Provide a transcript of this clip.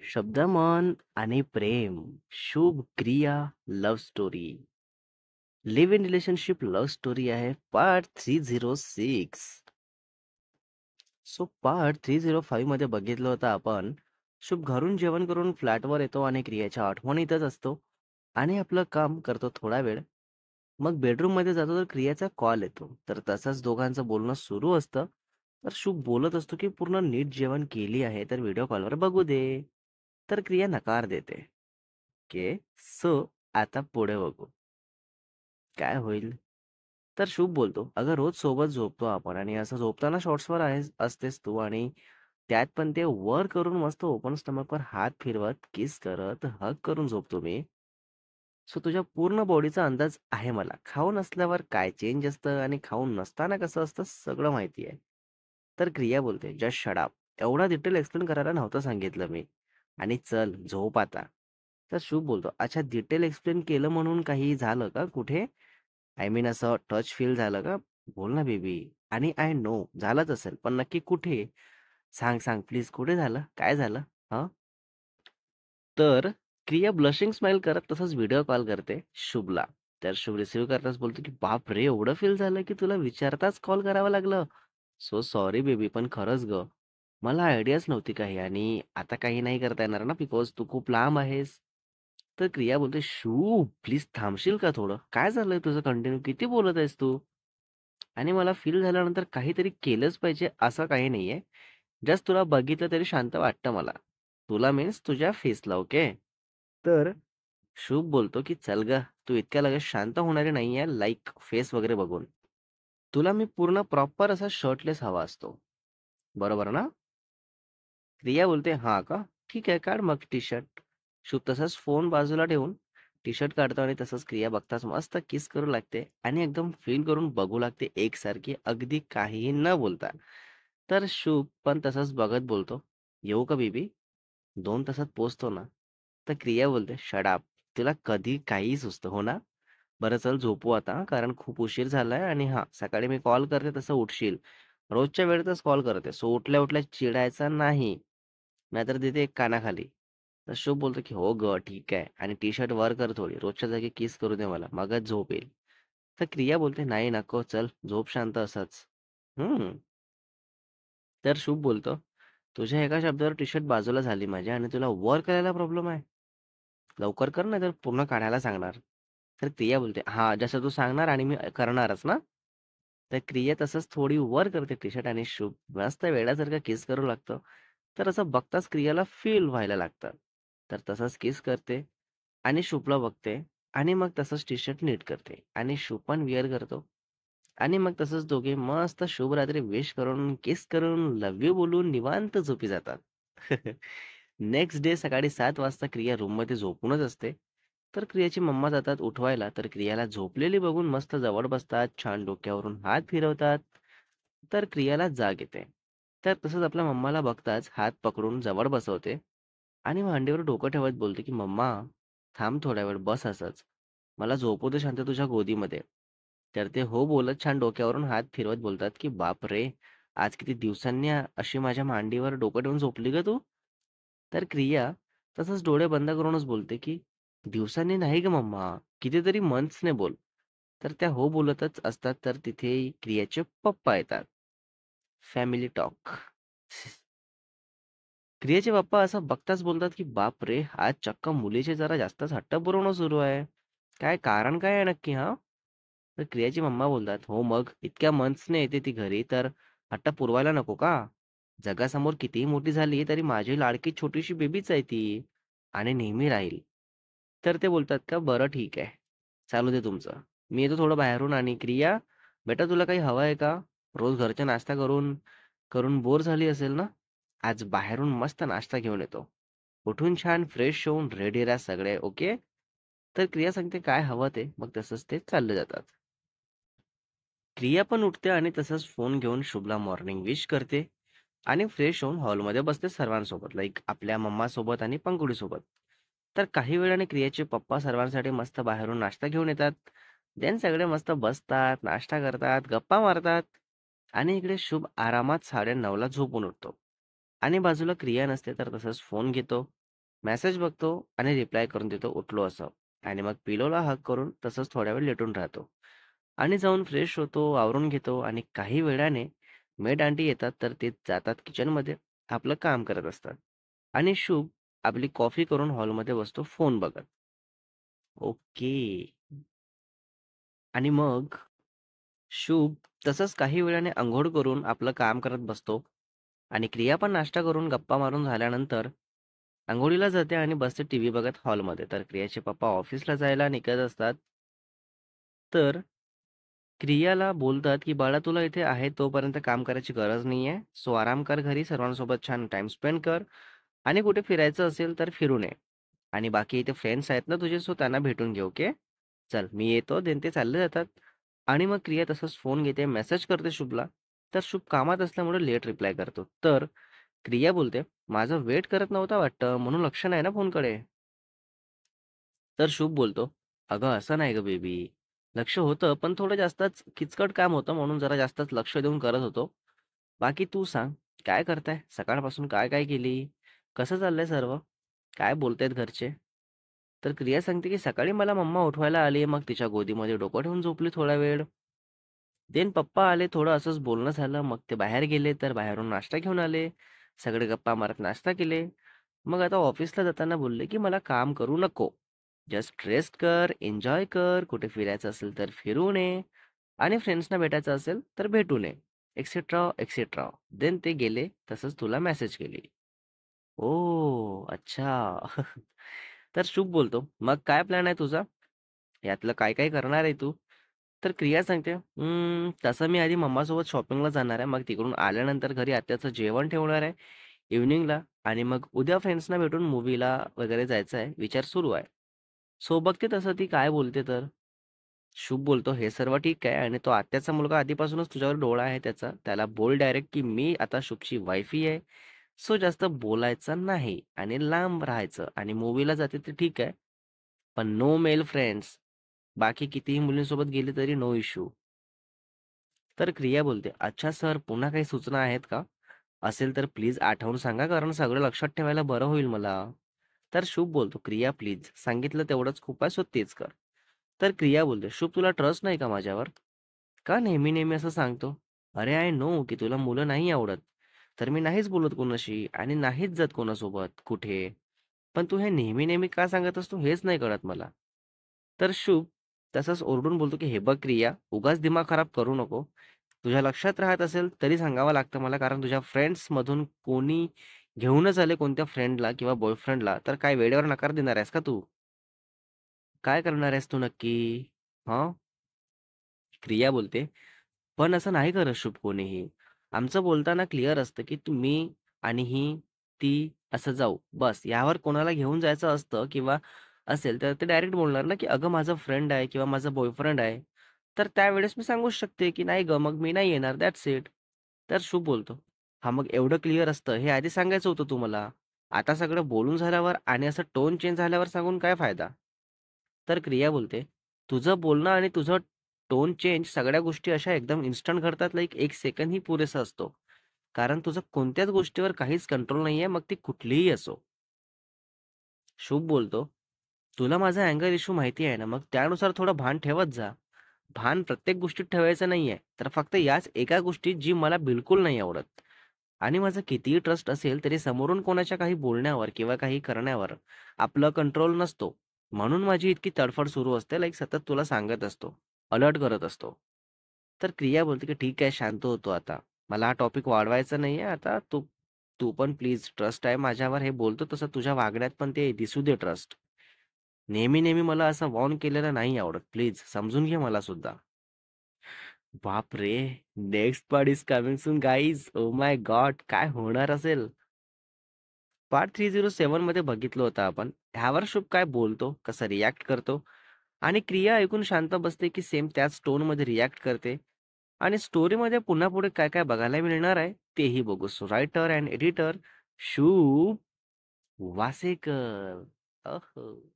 शब्द, मन आणि प्रेम, शुभ क्रिया, love story. Live in relationship love story आहे पार्ट 306. सो पार्ट 305 मध्ये बघितलं होतं आपण. शुभ घरून जेवण करून फ्लॅटवर येतो आणि क्रियाच्या आठवणीतच असतो आणि आपलं काम करतो थोडा वेळ. मग बेडरूम मध्ये जातो तर क्रियाचा कॉल येतो, तर तसंच दोघांचं बोलणं सुरू असतं. तर शुभ बोलत असतो की पूर्ण नीट जेवण केली आहे तर व्हिडिओ कॉलवर बघू दे. तर क्रिया नकार देते. ओके. सो आता पुढे बघू काय होईल. तर शुभ बोलतो, अगं रोज सोबत झोपतो आपण आणि असं झोपताना शॉर्ट्सवर असतेस तू, आणि त्यात पण ते वर करून मस्त ओपन स्टमकवर हात फिरवत किस करत हग करून झोपतो मी. सो तुझ्या पूर्ण बॉडीचा अंदाज आहे मला. खाऊन असल्यावर काय चेंज असतं आणि खाऊन नसताना कसं असतं सगळं माहिती आहे. तर क्रिया बोलते, जस्ट शट अप. एवढा डिटेल एक्सप्लेन करायला नव्हतं सांगितलं मी. आणि चल झोप आता. तर शुभ बोलतो, अच्छा डिटेल एक्सप्लेन केलं म्हणून काही झालं का कुठे? आय मीन असं टच फील झालं का? बोल ना बेबी. आणि आय नो झालंच असेल, पण नक्की कुठे? सांग, सांग प्लीज, कुठे झालं? काय झालं? हां? तर क्रिया ब्लशिंग स्माइल करत तसंच व्हिडिओ कॉल करते शुभला. तर शुभ रिसीव्ह करताच बोलतो, की "बापरे! एवढं फील झालं, की तुला विचारताच कॉल करावं लागलं. सो सॉरी बेबी, पण खरंच गं, मला आयडियाच नव्हती काही आणि आता काही नाही करता येणार ना, बिकॉज तू खूप लांब आहेस." तर क्रिया बोलते, "शुभ प्लीज थांबशील का थोडं? काय झालंय तुझं कंटिन्यू? किती बोलत आहेस तू?" आणि मला फील झाल्यानंतर काहीतरी केलंच पाहिजे असं काही नाहीये. जस्ट तुला बघितलं तरी शांत वाटतं मला. तुला मीन्स तुझ्या फेसला, ओके? तर शुभ बोलतो, की "चल गं, तू इतक्या लगेच शांत होणारी नाहीये लाइक फेस वगैरे बघून. तुला मी पूर्ण प्रॉपर असा शर्टलेस हवा असतो. बरोबर ना?" रिया बोलते, "हां का? ठीक आहे, काढ मग टी-शर्ट." शुभ तसाच फोन बाजूला ठेवून टी-शर्ट काढतो आणि तसंच क्रिया बघताच मस्त किस करू लागते आणि एकदम फील करून बघू लागते एकसारखी, अगदी काहीही न बोलता. तर शुभ पण तसंच बघत बोलतो, "येऊ का बेबी? 2 तासात पोहोचतो ना?" तर क्रिया बोलते, "शट अप. तुला कधी काहीही सुचतं, हो ना? बरं चल झोपू आता, कारण खूप उशीर झालाय आणि हां, सकाळी मी कॉल करते तसं उठशील. रोजच्या वेळेतच कॉल करते, सो उठल्या-उठल्या चिडायचा नाही. नाहीतर देते एक कानाखाली." तर शुभ बोलतो, की "हो गं, ठीक आहे." आणि टी-शर्ट वर कर थोडी. रोजच्या जागी किस करू दे मला, मगच झोप येईल. तर क्रिया बोलते, "नाही नको, चल झोप शांत असंच." हं. तर शुभ बोलतो, "तुझ्या एका शब्दावर टी-शर्ट बाजूला झाली माझ्या आणि तुला वर करायला प्रॉब्लेम आहे? लवकर कर, नाहीतर पूर्ण काढायला सांगणार." तर क्रिया बोलते, "हां, जसं तू सांगणार आणि मी करणारच ना." तर क्रिया तसंच थोडी वर करते टी-शर्ट आणि शुभ मस्त वेड्यासारखा किस करू लागतो. तर असं बघताच क्रियाला फील व्हायला लागतं. तर तसंच किस करते आणि शुभला बघते आणि मग तसंच टी-शर्ट नीट करते आणि शुभ पण विअर करतो आणि मग तसंच दोघे मस्त शुभरात्री विश करून, किस करून, लव्ह यू बोलून निवांत झोपी जातात. नेक्स्ट डे सकाळी 7 वाजता क्रिया रूममध्ये झोपूनच असते. तर क्रियाची मम्मा जातात उठवायला, तर क्रियाला झोपलेली बघून मस्त जवळ बसतात, छान डोक्यावरून हात फिरवतात. तर क्रियाला जाग येते. तर तसंच आपल्या मम्माला बघताच हात पकडून जवळ बसवते आणि मांडीवर डोकं ठेवत बोलते, की "मम्मा, थांब थोडा वेळ, बस असंच. मला झोपू दे शांत तुझ्या गोदीमध्ये." तर ते हो बोलत छान डोक्यावरून हात फिरवत बोलतात, की "बापरे! आज किती दिवसांनी अशी माझ्या मांडीवर डोकं ठेवून झोपली गं तू?" तर क्रिया तसंच डोळे बंद करूनच बोलते, की "दिवसांनी नाही गं मम्मा, कितीतरी मंथ्सने बोल." तर त्या हो बोलतच असतात, तर तिथे क्रियाचे पप्पा येतात. Family talk. क्रियाचे पप्पा असं बघताच बोलतात, की "बापरे! आज चक्क मुलीचे जरा जास्तच हट्ट पुरवणं सुरू आहे. काय कारण काय आहे नक्की हां?" तर क्रियाची मम्मा बोलतात, "हो मग, इतक्या मंथ्सने येते ती घरी, तर हट्ट पुरवायला नको का? जगासमोर कितीही मोठी झाली, तरी माझी लाडकी छोटीशी बेबीच आहे ती आणि नेहमी राहील." तर ते बोलतात का, "बरं ठीक आहे. चालू दे तुमचं. मी येतो थोडं बाहेरून आणि क्रिया, बेटा तुला काही हवं आहे का? रोज घरचा नाश्ता करून करून बोर झाली असेल ना? आज बाहेरून मस्त नाश्ता घेऊन येतो." उठून छान फ्रेश होऊन रेडी राहा सगळे, ओके? तर क्रिया सांगते काय हवं ते. मग तसंच ते चालले जातात. क्रिया पण उठते आणि तसंच फोन घेऊन शुभला मॉर्निंग विश करते आणि फ्रेश होऊन हॉलमध्ये बसते सर्वांसोबत, लाईक आपल्या मम्मासोबत आणि पंकुडीसोबत. तर काही वेळाने क्रियाचे पप्पा सर्वांसाठी मस्त बाहेरून नाश्ता घेऊन येतात. देन सगळे मस्त बसतात, नाश्ता करतात, गप्पा मारतात आणि इकडे शुभ आरामात 9:30ला झोपून उठतो आणि बाजूला क्रिया नसते, तर तसंच फोन घेतो मेसेज बघतो आणि रिप्लाय करून देतो उठलो असं. आणि मग पिलोला हग करून तसंच थोड्या वेळ लेटून राहतो. आणि जाऊन फ्रेश होतो, आवरून घेतो आणि काही वेळाने मेड आंटी येतात तर ते जातात किचनमध्ये आपलं काम करत असतात. आणि शुभ आपली कॉफी करून हॉलमध्ये बसतो फोन बघत. ओके. आणि मग शुभ तसंच काही वेळाने अंघोळ करून आपलं काम करत बसतो. आणि क्रिया पण नाश्ता करून गप्पा मारून झाल्यानंतर अंघोळीला जाते आणि बसते टीव्ही बघत हॉलमध्ये. तर क्रियाचे पप्पा ऑफिसला जायला निघत असतात. तर क्रियाला बोलतात, की "बाळा तुला इथे आहे तोपर्यंत काम करायची गरज नाहीये. सो आराम कर घरी, सर्वांसोबत छान टाईम स्पेंड कर आणि कुठे फिरायचं असेल तर फिरून ये. आणि बाकी इथे फ्रेंड्स आहेत ना तुझे, सो त्यांना भेटून घे, ओके? चल मी येतो." देन ते चालले जातात. आणि मग क्रिया तसंच फोन घेते, मेसेज करते शुभला. तर शुभ कामात असल्यामुळे लेट रिप्लाय करतो. तर क्रिया बोलते, "माझं वेट करत नव्हता वाटतं, म्हणून लक्ष नाही ना फोनकडे." तर शुभ बोलतो, "अगं असं नाही गं बेबी. लक्ष होतं, पण थोडं जास्तच किचकट काम होतं म्हणून जरा जास्तच लक्ष देऊन करत होतो. बाकी तू सांग, काय करताय? सकाळपासून काय-काय केली? कसं चाललंय सर्व? काय बोलतायत घरचे?" तर क्रिया सांगते, की "सकाळी मला मम्मा उठवायला आली, मग तिच्या गोदीमध्ये डोकं ठेवून झोपली थोडा वेळ. देन पप्पा आले, थोडं असंच बोलणं झालं. मग ते बाहेर गेले, तर बाहेरून नाश्ता घेऊन आले. सगळे गप्पा मारत नाश्ता केले. मग आता ऑफिसला जाताना बोलले, की मला काम करू नको. जस्ट रेस्ट कर, एन्जॉय कर. कुठे फिरायचं असेल तर फिरून ये आणि फ्रेंड्सना भेटायचं असेल तर भेटून ये, एक्सेट्रा, एक्सेट्रा. देन ते गेले. तसंच तुला मेसेज केली. ओह! अच्छा. तर शुभ बोलतो, "मग काय प्लॅन आहे तुझा? यातलं काय-काय करणार आहे तू?" तर क्रिया सांगते, तसं मी आधी मम्मासोबत शॉपिंगला जाणार आहे. मग तिकडून आल्यानंतर घरी आत्याचं जेवण ठेवणार आहे इव्हनिंगला आणि मग उद्या फ्रेंड्सना भेटून मूव्हीला वगैरे जायचं आहे. विचार सुरू आहे." सो बघते तसं ती काय बोलते तर. शुभ बोलतो, "हे सर्व ठीक आहे आणि तो आत्याचा मुलगा आधीपासूनच तुझ्यावर डोळा आहे त्याचा. त्याला बोल डायरेक्ट, की मी आता शुभची वाईफी आहे. सो जास्त बोलायचं नाही आणि लांब राहायचं आणि मूव्हीला जाते ते ठीक आहे, पण नो मेल फ्रेंड्स. बाकी कितीही मुलींसोबत गेली तरी नो इश्यू." तर क्रिया बोलते, "अच्छा सर, पुन्हा काही सूचना आहेत का? असेल तर प्लीज आठवून सांगा, कारण सगळं लक्षात ठेवायला बरं होईल मला." तर शुभ बोलतो, "क्रिया प्लीज, सांगितलं तेवढंच खूप आहे, सो तेच कर." तर क्रिया बोलते, "शुभ तुला ट्रस्ट नाही का माझ्यावर? का नेहमी-नेहमी असं सांगतो? अरे आय नो की तुला मुलं नाही आवडत. तर मी नाहीच बोलत कोणाशी आणि नाहीच जात कोणासोबत कुठे. पण तू हे नेहमी-नेहमी का सांगत असतो हेच नाही कळत मला." तर शुभ तसंच ओरडून बोलतो, की "हे बघ क्रिया, उगाच दिमाग खराब करू नको. तुझ्या लक्षात राहत असेल तरी सांगावं लागतं मला, कारण तुझ्या फ्रेंड्समधून कोणी घेऊनच आले कोणत्या फ्रेंडला किंवा बॉयफ्रेंडला, तर काय वेळेवर नकार देणार आहेस का तू? काय करणार आहेस तू नक्की?" हं? क्रिया बोलते, "पण असं नाही करत शुभ कोणीही. आमचं बोलताना क्लिअर असतं, की तुम्ही आणि ही, ती असं जाऊ. बस यावर कोणाला घेऊन जायचं असतं किंवा असेल तर ते डायरेक्ट बोलणार ना, की "अगं माझा फ्रेंड आहे किंवा माझा बॉयफ्रेंड आहे." तर त्यावेळेस मी सांगूच शकते, की "नाही गं, मग मी नाही येणार. That's it." तर शुभ बोलतो, "हां, मग एवढं क्लिअर असतं हे आधी सांगायचं होतं तू मला. आता सगळं बोलून झाल्यावर आणि असं टोन चेंज झाल्यावर सांगून काय फायदा?" तर क्रिया बोलते, "तुझं बोलणं आणि तुझं टोन चेंज सगळ्या गोष्टी अशा एकदम इन्स्टंट घडतात, लाइक 1 सेकंद ही पुरेसा असतो. कारण तुझं कोणत्याच गोष्टीवर काहीच कंट्रोल नाहीये, मग ती कुठलीही असो." शुभ बोलतो, "तुला माझा अँगर इश्यू माहिती आहे ना, मग त्यानुसार थोडं भान ठेवत जा. भान प्रत्येक गोष्टीत ठेवायचं नाहीये, तर फक्त याच एका गोष्टीत जी मला बिलकुल नाही आवडत. आणि माझा कितीही ट्रस्ट असेल, तरी समोरून कोणाच्या काही बोलण्यावर किंवा काही करण्यावर आपलं कंट्रोल नसतो. म्हणून माझी इतकी तडफड सुरू असते, लाइक सतत तुला सांगत असतो, अलर्ट करत असतो." तर क्रिया बोलते, की "ठीक आहे, शांत होतो आता. मला हा टॉपिक वाढवायचा नाहीये. आता तू तू पण प्लीज ट्रस्ट आहे माझ्यावर हे बोलतो तसं तुझ्या वागण्यात पण ते दिसू दे ट्रस्ट. नेहमी-नेहमी मला असं वॉर्न केलेलं नाही आवडत. प्लीज समजून घे मला सुद्धा." बापरे! Next part is coming soon guys. Oh my God! काय होणार असेल? पार्ट 307 मध्ये बघितलं होतं आपण. ह्यावर शुभ काय बोलतो, कसं रिएक्ट करतो आणि क्रिया ऐकून शांत बसते, की सेम त्याच टोनमध्ये रिएक्ट करते आणि स्टोरीमध्ये पुन्हा पुढे काय-काय बघायला मिळणार आहे, तेही बघू. सो रायटर एंड एडिटर शुभ वासेकर. अहो!